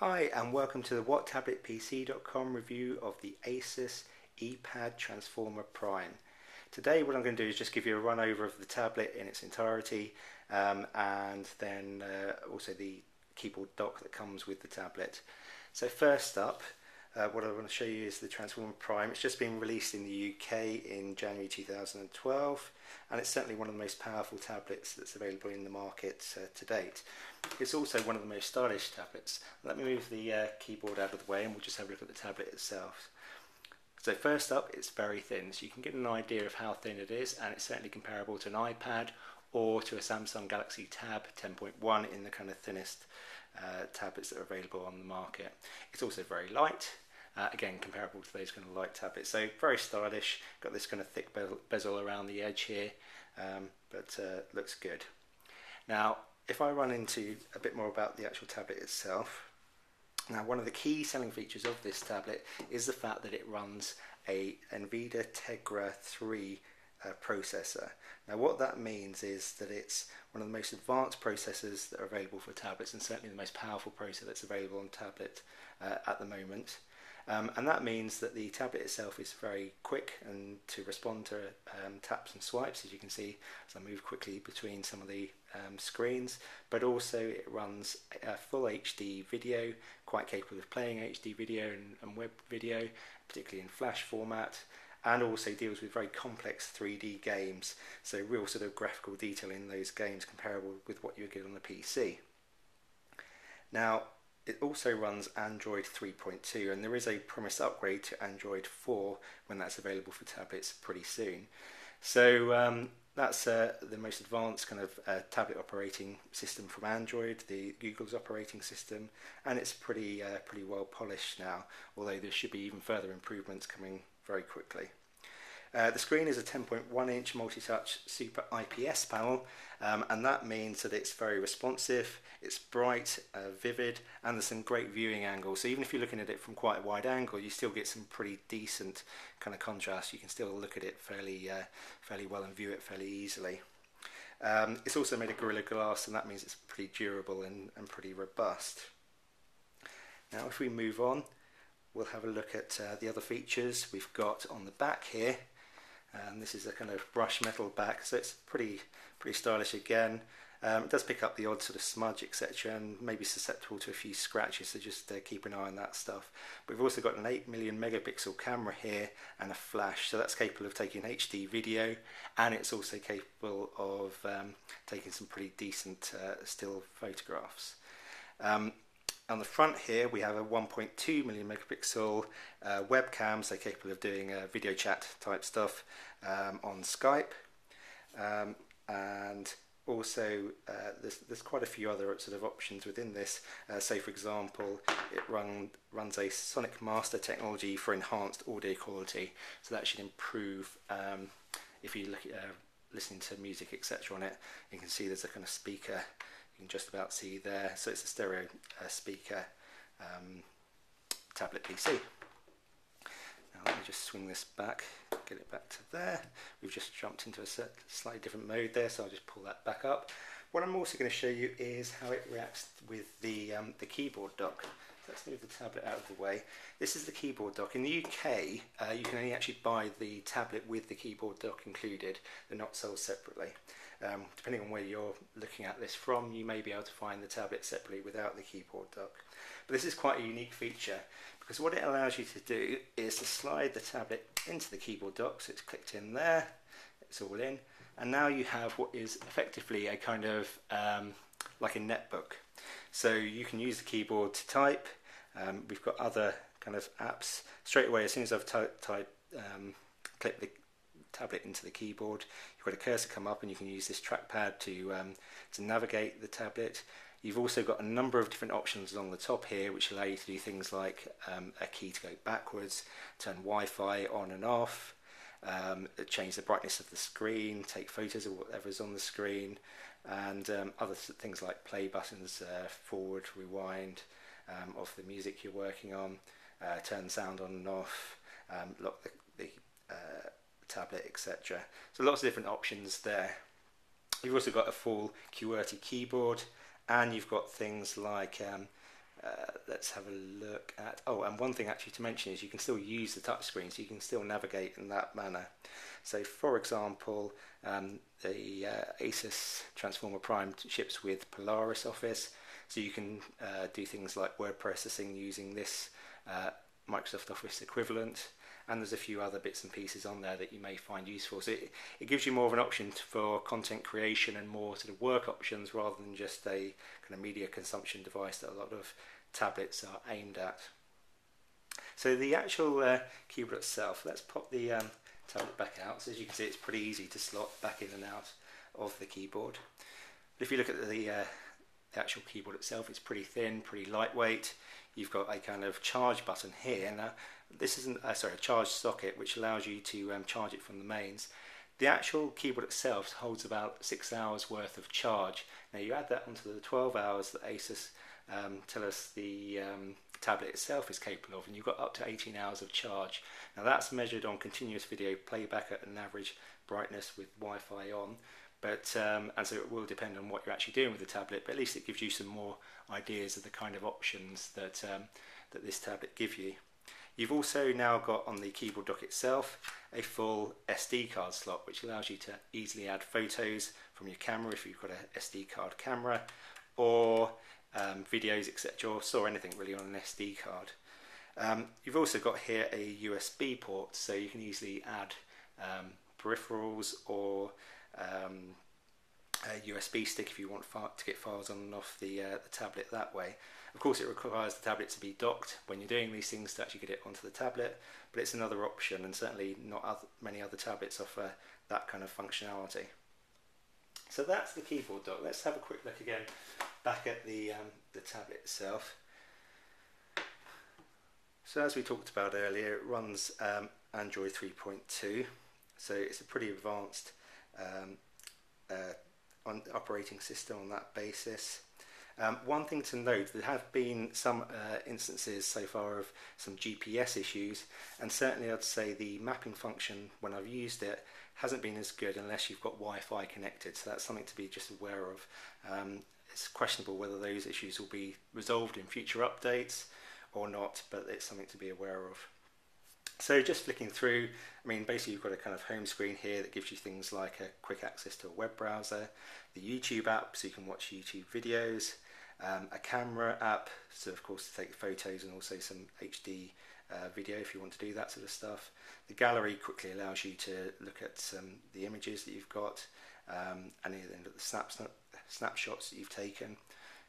Hi and welcome to the whattabletpc.com review of the ASUS ePad Transformer Prime. Today what I'm going to do is just give you a run over of the tablet in its entirety and then also the keyboard dock that comes with the tablet. So first up, what I want to show you is the Transformer Prime. It's just been released in the UK in January 2012 and it's certainly one of the most powerful tablets that's available in the market to date. It's also one of the most stylish tablets. Let me move the keyboard out of the way and we'll just have a look at the tablet itself. So first up, it's very thin, so you can get an idea of how thin it is, and it's certainly comparable to an iPad or to a Samsung Galaxy Tab 10.1 in the kind of thinnest tablets that are available on the market. It's also very light. Again, comparable to those kind of light tablets. So very stylish, got this kind of thick bezel around the edge here, but looks good. Now, if I run into a bit more about the actual tablet itself, now one of the key selling features of this tablet is the fact that it runs a NVidia Tegra 3 processor. Now what that means is that it's one of the most advanced processors that are available for tablets, and certainly the most powerful processor that's available on tablet at the moment. And that means that the tablet itself is very quick and to respond to taps and swipes, as you can see as I move quickly between some of the screens, but also it runs full HD video, quite capable of playing HD video and web video, particularly in flash format, and also deals with very complex 3D games, so real sort of graphical detail in those games comparable with what you would get on a PC. Now, it also runs Android 3.2 and there is a promised upgrade to Android 4 when that's available for tablets pretty soon. So that's the most advanced kind of tablet operating system from Android, the Google's operating system, and it's pretty well polished now, although there should be even further improvements coming very quickly. The screen is a 10.1 inch multi-touch Super IPS panel, and that means that it's very responsive, it's bright, vivid, and there's some great viewing angles. So even if you're looking at it from quite a wide angle, you still get some pretty decent kind of contrast. You can still look at it fairly well and view it fairly easily. It's also made of Gorilla Glass, and that means it's pretty durable and pretty robust. Now if we move on, we'll have a look at the other features we've got on the back here. This is a kind of brushed metal back, so it's pretty stylish again. It does pick up the odd sort of smudge, etc., and maybe susceptible to a few scratches, so just keep an eye on that stuff. But we've also got an 8 million megapixel camera here and a flash, so that's capable of taking HD video, and it's also capable of taking some pretty decent still photographs. On the front here we have a 1.2 million megapixel webcam, so capable of doing video chat type stuff on Skype, and also there's quite a few other sort of options within this. So for example, it runs a Sonic Master technology for enhanced audio quality, so that should improve if you look at listening to music, etc. on it. You can see there's a kind of speaker you can just about see there, so it's a stereo speaker tablet PC. Now let me just swing this back, get it back to there. We've just jumped into a slightly different mode there, so I'll just pull that back up. What I'm also going to show you is how it reacts with the keyboard dock. So let's move the tablet out of the way. This is the keyboard dock. In the UK, you can only actually buy the tablet with the keyboard dock included. They're not sold separately. Depending on where you're looking at this from, you may be able to find the tablet separately without the keyboard dock. But this is quite a unique feature, because what it allows you to do is to slide the tablet into the keyboard dock, so it's clicked in there, it's all in, and now you have what is effectively a kind of like a netbook. So you can use the keyboard to type. We've got other kind of apps. Straight away, as soon as I've clicked the tablet into the keyboard, you've got a cursor come up and you can use this trackpad to navigate the tablet. You've also got a number of different options along the top here which allow you to do things like a key to go backwards, turn Wi-Fi on and off, change the brightness of the screen, take photos of whatever's on the screen, and other things like play buttons, forward, rewind of the music you're working on, turn sound on and off, lock the tablet, etc. So lots of different options there. You've also got a full QWERTY keyboard, and you've got things like let's have a look at, oh, and one thing actually to mention is you can still use the touchscreen, so you can still navigate in that manner. So for example, the ASUS Transformer Prime ships with Polaris Office, so you can do things like word processing using this Microsoft Office equivalent, and there's a few other bits and pieces on there that you may find useful. So it gives you more of an option for content creation and more sort of work options rather than just a kind of media consumption device that a lot of tablets are aimed at. So the actual keyboard itself, let's pop the tablet back out. So as you can see, it's pretty easy to slot back in and out of the keyboard. But if you look at the actual keyboard itself, it's pretty thin, pretty lightweight. You've got a kind of charge button here. Now, this isn't a charge socket, which allows you to charge it from the mains. The actual keyboard itself holds about 6 hours worth of charge. Now you add that onto the 12 hours that ASUS tell us the tablet itself is capable of, and you've got up to 18 hours of charge. Now that's measured on continuous video playback at an average brightness with Wi-Fi on. But and so it will depend on what you're actually doing with the tablet, but at least it gives you some more ideas of the kind of options that that this tablet gives you. You've also now got on the keyboard dock itself a full SD card slot, which allows you to easily add photos from your camera if you've got a SD card camera, or videos, etc., or store anything really on an SD card. You've also got here a USB port, so you can easily add peripherals or a USB stick if you want to get files on and off the tablet that way. Of course, it requires the tablet to be docked when you're doing these things to actually get it onto the tablet, but it's another option, and certainly not many other tablets offer that kind of functionality. So that's the keyboard dock. Let's have a quick look again back at the tablet itself. So as we talked about earlier, it runs Android 3.2, so it's a pretty advanced operating system on that basis. One thing to note, there have been some instances so far of some GPS issues, and certainly I'd say the mapping function when I've used it hasn't been as good unless you've got Wi-Fi connected, so that's something to be just aware of. It's questionable whether those issues will be resolved in future updates or not, but it's something to be aware of. So just flicking through, I mean, basically you've got a kind of home screen here that gives you things like a quick access to a web browser, the YouTube app so you can watch YouTube videos, a camera app, so of course to take photos and also some HD video if you want to do that sort of stuff. The gallery quickly allows you to look at the images that you've got, and then the snapshots that you've taken.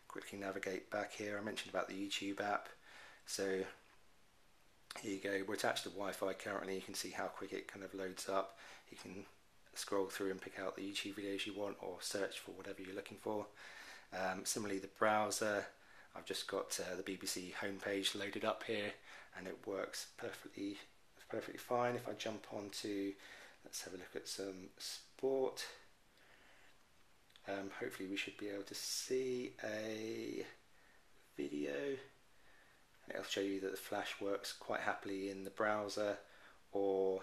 Quickly navigate back here. I mentioned about the YouTube app, so here you go, we're attached to Wi-Fi currently. You can see how quick it kind of loads up. You can scroll through and pick out the YouTube videos you want, or search for whatever you're looking for. Similarly, the browser, I've just got the BBC homepage loaded up here, and it works perfectly fine. If I jump onto, let's have a look at some sport. Hopefully we should be able to see a video. It'll show you that the flash works quite happily in the browser or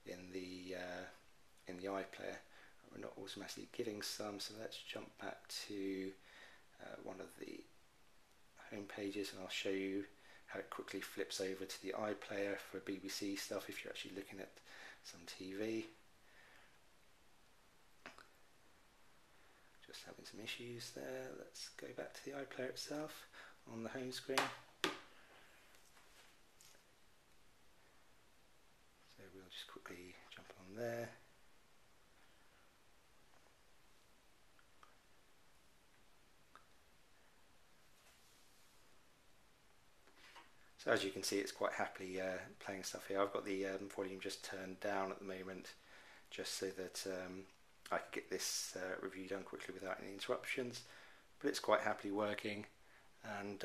in the iPlayer. We're not automatically giving some, so let's jump back to one of the home pages, and I'll show you how it quickly flips over to the iPlayer for BBC stuff if you're actually looking at some TV. Just having some issues there. Let's go back to the iPlayer itself on the home screen. So we'll just quickly jump on there. So as you can see, it's quite happily playing stuff here. I've got the volume just turned down at the moment, just so that I could get this review done quickly without any interruptions. But it's quite happily working, and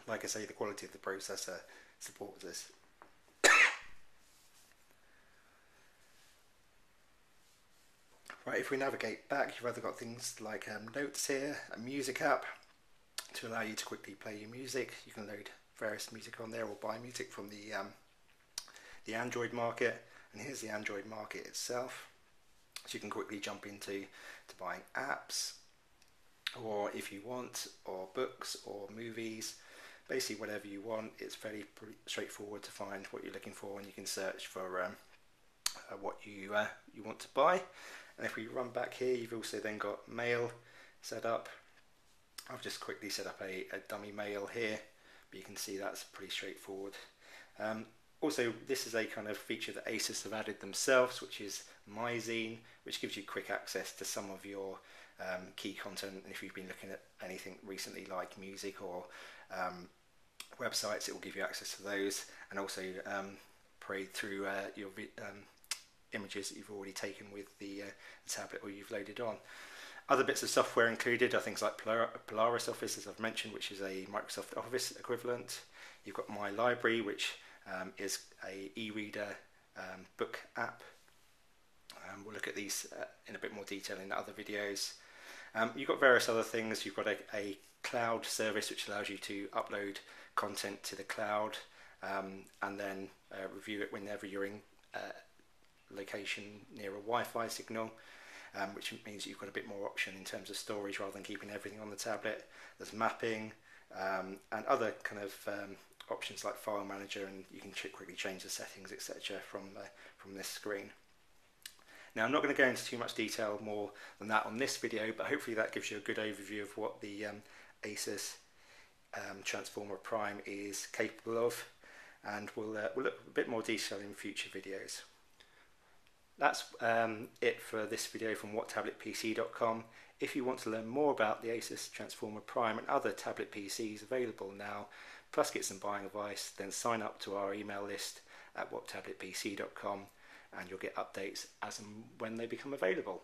like I say, the quality of the processor supports this. Right, if we navigate back, you've either got things like notes here, a music app, to allow you to quickly play your music. You can load various music on there or buy music from the Android market, and here's the Android market itself, so you can quickly jump into buying apps. or if you want, or books or movies, basically whatever you want. It's pretty straightforward to find what you're looking for, and you can search for what you want to buy. And if we run back here, you've also then got mail set up. I've just quickly set up a dummy mail here, but you can see that's pretty straightforward. Also, this is a kind of feature that ASUS have added themselves, which is My Zine, which gives you quick access to some of your key content. And if you've been looking at anything recently like music or websites, it will give you access to those, and also parade through your images that you've already taken with the tablet or you've loaded on. Other bits of software included are things like Polaris Office, as I've mentioned, which is a Microsoft Office equivalent. You've got My Library, which is a e-reader book app. We'll look at these in a bit more detail in other videos. You've got various other things. You've got a cloud service which allows you to upload content to the cloud and then review it whenever you're in location near a Wi-Fi signal, which means you've got a bit more option in terms of storage rather than keeping everything on the tablet. There's mapping and other kind of options like file manager, and you can quickly change the settings, etc. from this screen. Now, I'm not going to go into too much detail more than that on this video, but hopefully that gives you a good overview of what the ASUS Transformer Prime is capable of, and we'll look a bit more detail in future videos. That's it for this video from whattabletpc.com. If you want to learn more about the ASUS Transformer Prime and other tablet PCs available now, plus get some buying advice, then sign up to our email list at whattabletpc.com, and you'll get updates as and when they become available.